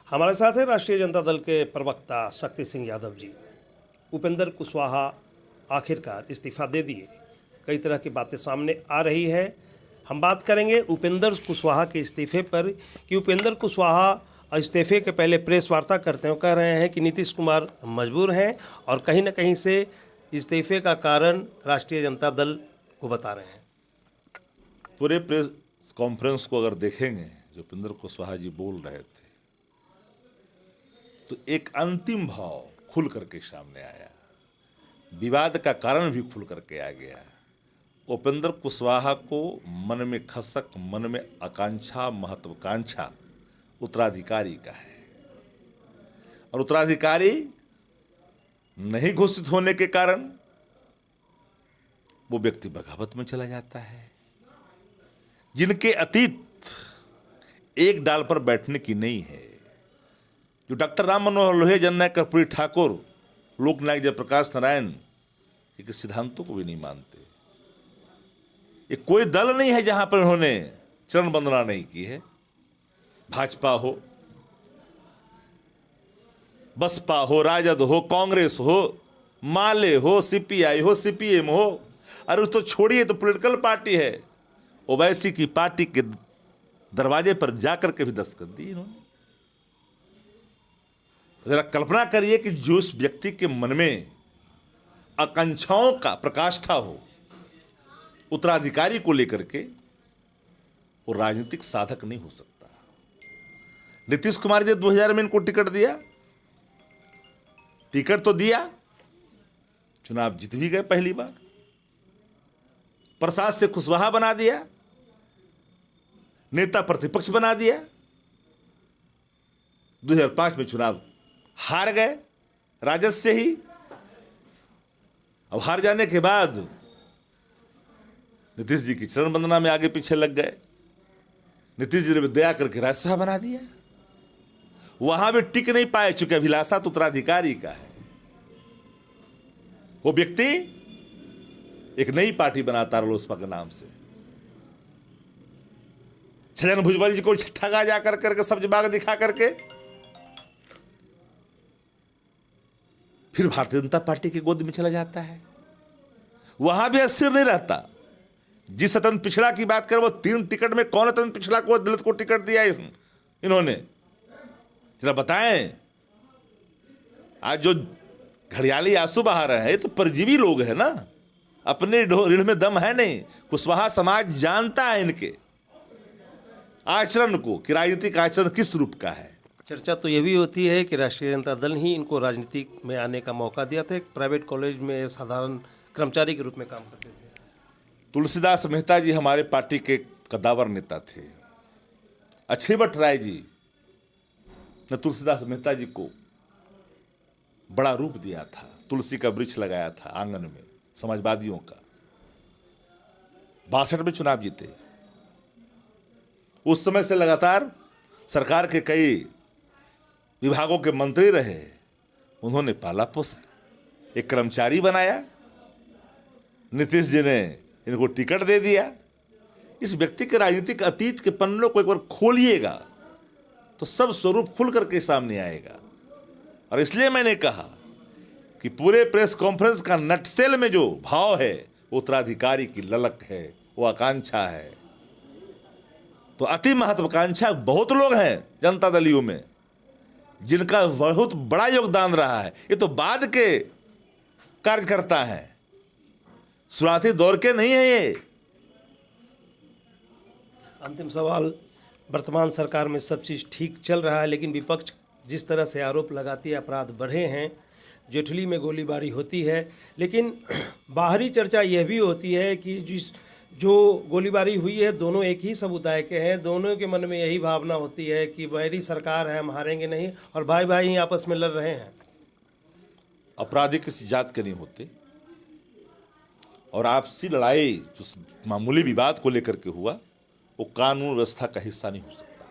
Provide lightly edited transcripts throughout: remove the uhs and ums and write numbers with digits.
हमारे साथ हैं राष्ट्रीय जनता दल के प्रवक्ता शक्ति सिंह यादव जी। उपेंद्र कुशवाहा आखिरकार इस्तीफा दे दिए, कई तरह की बातें सामने आ रही है। हम बात करेंगे उपेंद्र कुशवाहा के इस्तीफे पर कि उपेंद्र कुशवाहा इस्तीफे के पहले प्रेस वार्ता करते हुए कह रहे हैं कि नीतीश कुमार मजबूर हैं और कहीं न कहीं से इस्तीफे का कारण राष्ट्रीय जनता दल को बता रहे हैं। पूरे प्रेस कॉन्फ्रेंस को अगर देखेंगे जो उपेंद्र कुशवाहा जी बोल रहे थे तो एक अंतिम भाव खुल करके सामने आया, विवाद का कारण भी खुल करके आ गया। उपेंद्र कुशवाहा को मन में खसक, मन में आकांक्षा, महत्वाकांक्षा उत्तराधिकारी का है और उत्तराधिकारी नहीं घोषित होने के कारण वो व्यक्ति बगावत में चला जाता है। जिनके अतीत एक डाल पर बैठने की नहीं है, जो डॉक्टर राम मनोहर लोहिया, जननायक कर्पूरी ठाकुर, लोकनायक जयप्रकाश नारायण के सिद्धांतों को भी नहीं मानते। ये कोई दल नहीं है जहां पर उन्होंने चरण वंदना नहीं की है। भाजपा हो, बसपा हो, राजद हो, कांग्रेस हो, माले हो, सीपीआई हो, सीपीएम हो, अरे उस तो छोड़िए, तो पॉलिटिकल पार्टी है। ओवैसी की पार्टी के दरवाजे पर जाकर के भी दस्तखत दी इन्होंने। जरा कल्पना करिए कि जो उस व्यक्ति के मन में आकांक्षाओं का प्रकाष्ठा हो उत्तराधिकारी को लेकर के, वो राजनीतिक साधक नहीं हो सकता। नीतीश कुमार जी 2000 में इनको टिकट दिया, टिकट तो दिया, चुनाव जीत भी गए पहली बार, प्रसाद से कुशवाहा बना दिया, नेता प्रतिपक्ष बना दिया। 2005 में चुनाव हार गए राजद से ही। अब हार जाने के बाद नीतीश जी की चरण वंदना में आगे पीछे लग गए। नीतीश जी ने दया करके राज्यसभा बना दिया, वहां भी टिक नहीं पाए, चूंकि अभिलाषा तो उत्तराधिकारी का है। वो व्यक्ति एक नई पार्टी बनाता रालोसपा के नाम से। छजन भुजबल जी को ठगा जा करके सब्जी बाग दिखा करके फिर भारतीय जनता पार्टी की गोद में चला जाता है। वहां भी अस्थिर नहीं रहता। जिस अत्यंत पिछड़ा की बात करें, वो 3 टिकट में कौन अत्यंत पिछड़ा को, दलित को टिकट दिया इन्होंने, जरा बताएं। आज जो घड़ियाली आंसू बहा रहे हैं, ये तो परजीवी लोग हैं ना, अपने रीढ़ में दम है नहीं। कुशवाहा समाज जानता है इनके आचरण को कि राजनीतिक आचरण किस रूप का है। चर्चा तो ये भी होती है कि राष्ट्रीय जनता दल ही इनको राजनीति में आने का मौका दिया था। एक प्राइवेट कॉलेज में साधारण कर्मचारी के रूप में काम करते थे। तुलसीदास मेहता जी हमारे पार्टी के कद्दावर नेता थे। अच्छेवट राय जी ने तुलसीदास मेहता जी को बड़ा रूप दिया था, तुलसी का वृक्ष लगाया था आंगन में समाजवादियों का। 62 में चुनाव जीते। उस समय से लगातार सरकार के कई विभागों के मंत्री रहे, उन्होंने पाला पोसा, एक कर्मचारी बनाया। नीतीश जी ने इनको टिकट दे दिया। इस व्यक्ति के राजनीतिक अतीत के पन्नों को एक बार खोलिएगा तो सब स्वरूप खुल करके सामने आएगा। और इसलिए मैंने कहा कि पूरे प्रेस कॉन्फ्रेंस का नटसेल में जो भाव है, वो उत्तराधिकारी की ललक है, वो आकांक्षा है। तो अति महत्वाकांक्षा बहुत लोग हैं जनता दलियों में जिनका बहुत बड़ा योगदान रहा है। ये तो बाद के कार्यकर्ता हैं, शुरुआती दौर के नहीं है ये। अंतिम सवाल, वर्तमान सरकार में सब चीज़ ठीक चल रहा है, लेकिन विपक्ष जिस तरह से आरोप लगाती है, अपराध बढ़े हैं, जेठली में गोलीबारी होती है, लेकिन बाहरी चर्चा यह भी होती है कि जो गोलीबारी हुई है, दोनों एक ही समुदाय के हैं, दोनों के मन में यही भावना होती है कि बैरी सरकार है, हम हारेंगे नहीं, और भाई भाई ही आपस में लड़ रहे हैं। अपराधी किसी जात के नहीं होते, और आपसी लड़ाई जो मामूली विवाद को लेकर के हुआ, वो कानून व्यवस्था का हिस्सा नहीं हो सकता।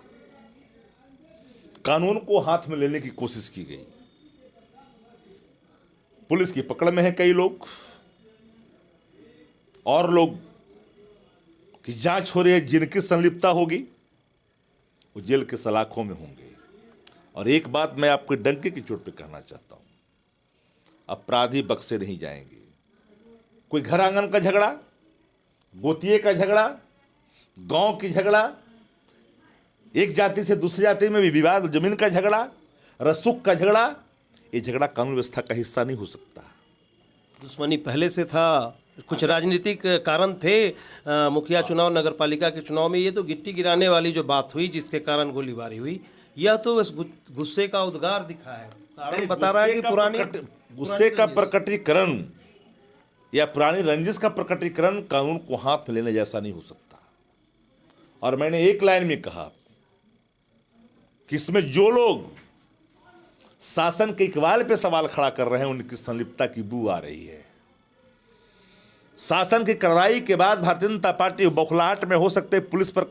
कानून को हाथ में लेने की कोशिश की गई। पुलिस की पकड़ में है कई लोग, और लोग की जांच हो रही है, जिनकी संलिप्तता होगी वो जेल के सलाखों में होंगे। और एक बात मैं आपको डंके की चोट पे कहना चाहता हूं, अपराधी बख्शे नहीं जाएंगे। कोई घर आंगन का झगड़ा, गोतिये का झगड़ा, गांव की झगड़ा, एक जाति से दूसरी जाति में भी विवाद, जमीन का झगड़ा, रसूख का झगड़ा, ये झगड़ा कानून व्यवस्था का हिस्सा नहीं हो सकता। दुश्मनी पहले से था, कुछ राजनीतिक कारण थे। मुखिया चुनाव, नगर पालिका के चुनाव में ये तो गिट्टी गिराने वाली जो बात हुई जिसके कारण गोलीबारी हुई, यह तो बस गुस्से का उद्गार दिखा है। कारण बता रहा है कि पुरानी गुस्से का प्रकटीकरण या पुरानी रंजिश का प्रकटीकरण कानून को हाथ में लेने जैसा नहीं हो सकता। और मैंने एक लाइन में कहा कि इसमें जो लोग शासन के इकबाल पे सवाल खड़ा कर रहे हैं उनकी संलिप्तता की बू आ रही है। शासन की कार्रवाई के बाद भारतीय जनता पार्टी बौखलाहट में हो सकते पुलिस पर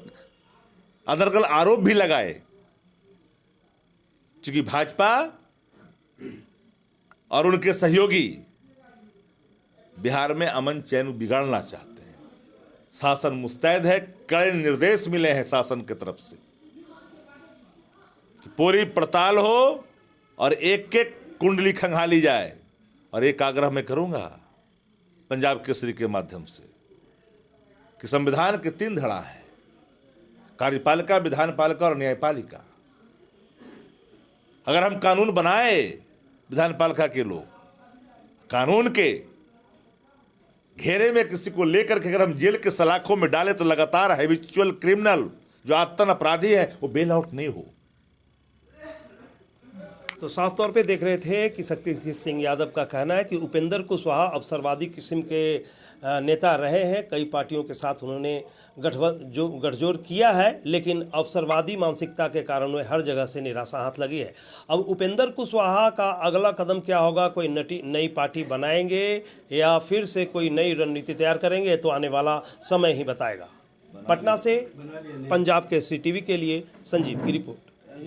अनर्गल आरोप भी लगाए, क्योंकि भाजपा और उनके सहयोगी बिहार में अमन चैन बिगाड़ना चाहते हैं। शासन मुस्तैद है, कड़े निर्देश मिले हैं शासन की तरफ से कि पूरी पड़ताल हो और एक एक कुंडली खंगाली जाए। और एक आग्रह मैं करूंगा पंजाब केसरी के माध्यम से कि संविधान के 3 धड़ा है, कार्यपालिका, विधानपालिका और न्यायपालिका। अगर हम कानून बनाए विधानपालिका के लोग, कानून के घेरे में किसी को लेकर के अगर हम जेल के सलाखों में डालें तो लगातार हैबिचुअल क्रिमिनल जो आतन अपराधी है वो बेल आउट नहीं हो। तो साफ तौर पे देख रहे थे कि शक्ति सिंह यादव का कहना है कि उपेंद्र कुशवाहा अवसरवादी किस्म के नेता रहे हैं। कई पार्टियों के साथ उन्होंने गठजोड़ किया है, लेकिन अवसरवादी मानसिकता के कारण उन्हें हर जगह से निराशा हाथ लगी है। अब उपेंद्र कुशवाहा का अगला कदम क्या होगा? कोई नई पार्टी बनाएंगे या फिर से कोई नई रणनीति तैयार करेंगे, तो आने वाला समय ही बताएगा। पटना से पंजाब केसरी टीवी के लिए संजीव की रिपोर्ट।